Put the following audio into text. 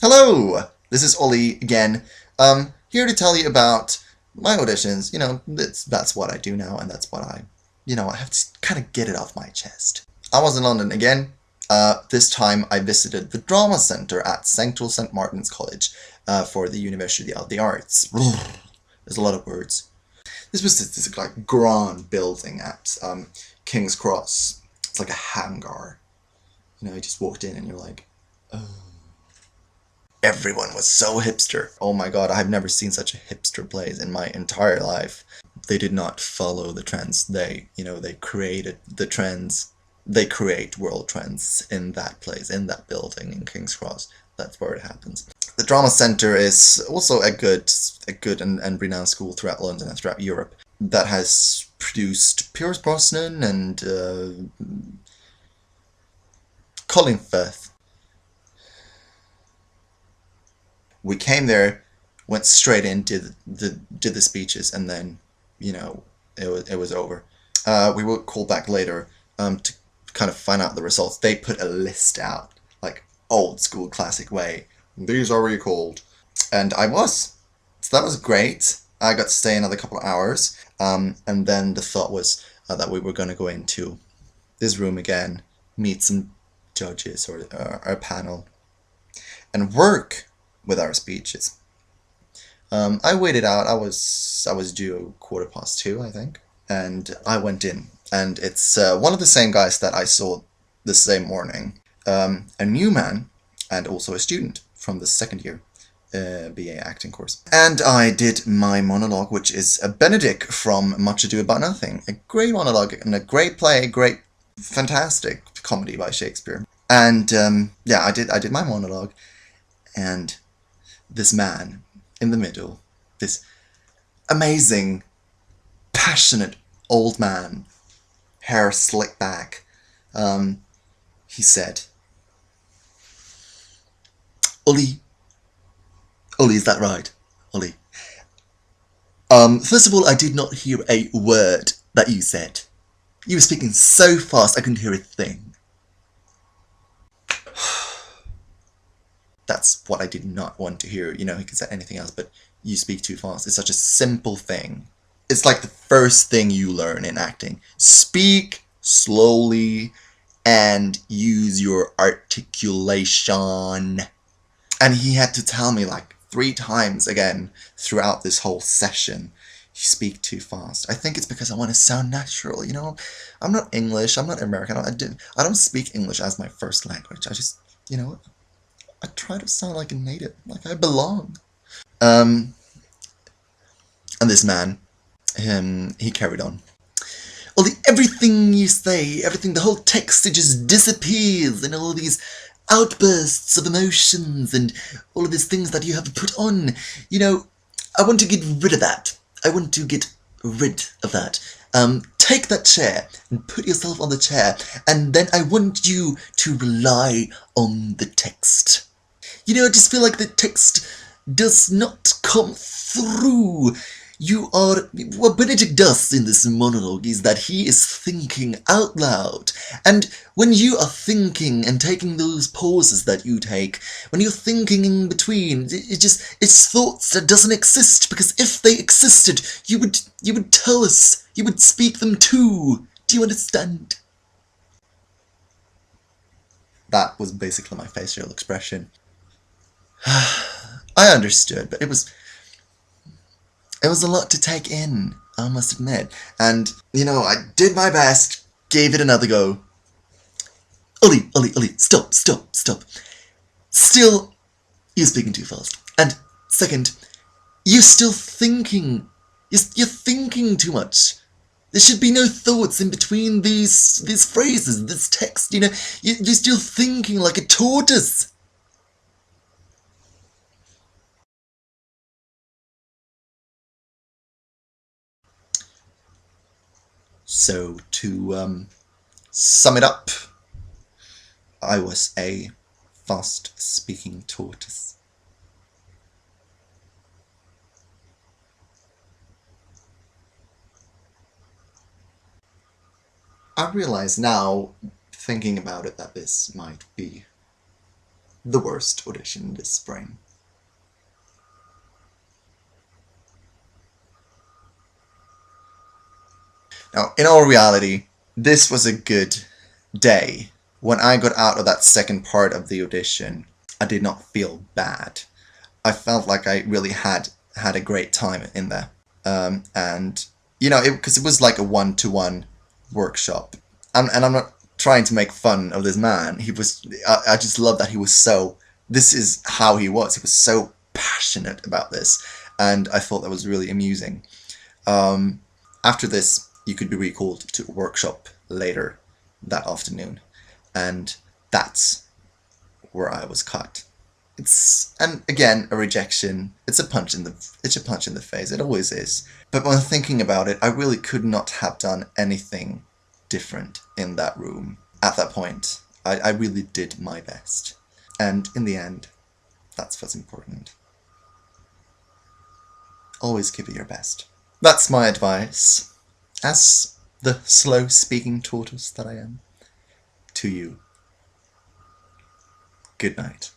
Hello! This is Ollie again. Here to tell you about my auditions. That's what I do now, and that's what I have to kind of get it off my chest. I was in London again. This time I visited the Drama Centre at St Martin's College for the University of the Arts. There's a lot of words. This was this like grand building at King's Cross. It's like a hangar. You just walked in and you're like, oh. Everyone was so hipster. Oh my god, I've never seen such a hipster place in my entire life. They did not follow the trends. They created the trends. They create world trends in that place, in that building in King's Cross. That's where it happens. The Drama Centre is also a good and renowned school throughout London and throughout Europe that has produced Pierce Brosnan and Colin Firth. We came there, went straight in, did the speeches, and then it was over. We were called back later to kind of find out the results. They put a list out, like old school classic way. These are recalled, and I was. So that was great. I got to stay another couple of hours, and then the thought was that we were going to go into this room again, meet some judges or a panel, and work with our speeches. I waited out. I was due 2:15, I think, and I went in, and it's one of the same guys that I saw the same morning, a new man, and also a student from the second year BA acting course. And I did my monologue, which is a Benedict from Much Ado About Nothing, a great monologue and a great play, great, fantastic comedy by Shakespeare. And yeah, I did my monologue, and this man in the middle, this amazing, passionate old man, hair slicked back, he said, Ollie, is that right? Ollie. First of all, I did not hear a word that you said. You were speaking so fast I couldn't hear a thing. That's what I did not want to hear. He could say anything else, but you speak too fast. It's such a simple thing. It's like the first thing you learn in acting. Speak slowly and use your articulation. And he had to tell me like 3 times again throughout this whole session, you speak too fast. I think it's because I want to sound natural, I'm not English, I'm not American, I don't speak English as my first language. I just, I try to sound like a native, like I belong. And this man, he carried on. Well, everything you say, the whole text, it just disappears in all of these outbursts of emotions and all of these things that you have put on. I want to get rid of that. Take that chair and put yourself on the chair, and then I want you to rely on the text. I just feel like the text does not come through. What Benedict does in this monologue is that he is thinking out loud. And when you are thinking and taking those pauses that you take, when you're thinking in between, it's thoughts that doesn't exist, because if they existed, you would tell us, you would speak them too. Do you understand? That was basically my facial expression. I understood, but it was a lot to take in, I must admit. And, I did my best, gave it another go. Ollie, stop. Still, you're speaking too fast. And second, you're still thinking. You're thinking too much. There should be no thoughts in between these phrases, this text, you're still thinking like a tortoise. So, to sum it up, I was a fast-speaking tortoise. I realize now, thinking about it, that this might be the worst audition this spring. Now, in all reality, this was a good day. When I got out of that second part of the audition, I did not feel bad. I felt like I really had a great time in there. And, you know, because it was like a one-to-one workshop. And I'm not trying to make fun of this man. I just love that he was so, this is how he was. He was so passionate about this. And I thought that was really amusing. After this, you could be recalled to a workshop later that afternoon. And that's where I was cut. And again, a rejection. It's a punch in the face. It always is. But when thinking about it, I really could not have done anything different in that room at that point. I really did my best. And in the end, that's what's important. Always give it your best. That's my advice, as the slow-speaking tortoise that I am, to you. Good night.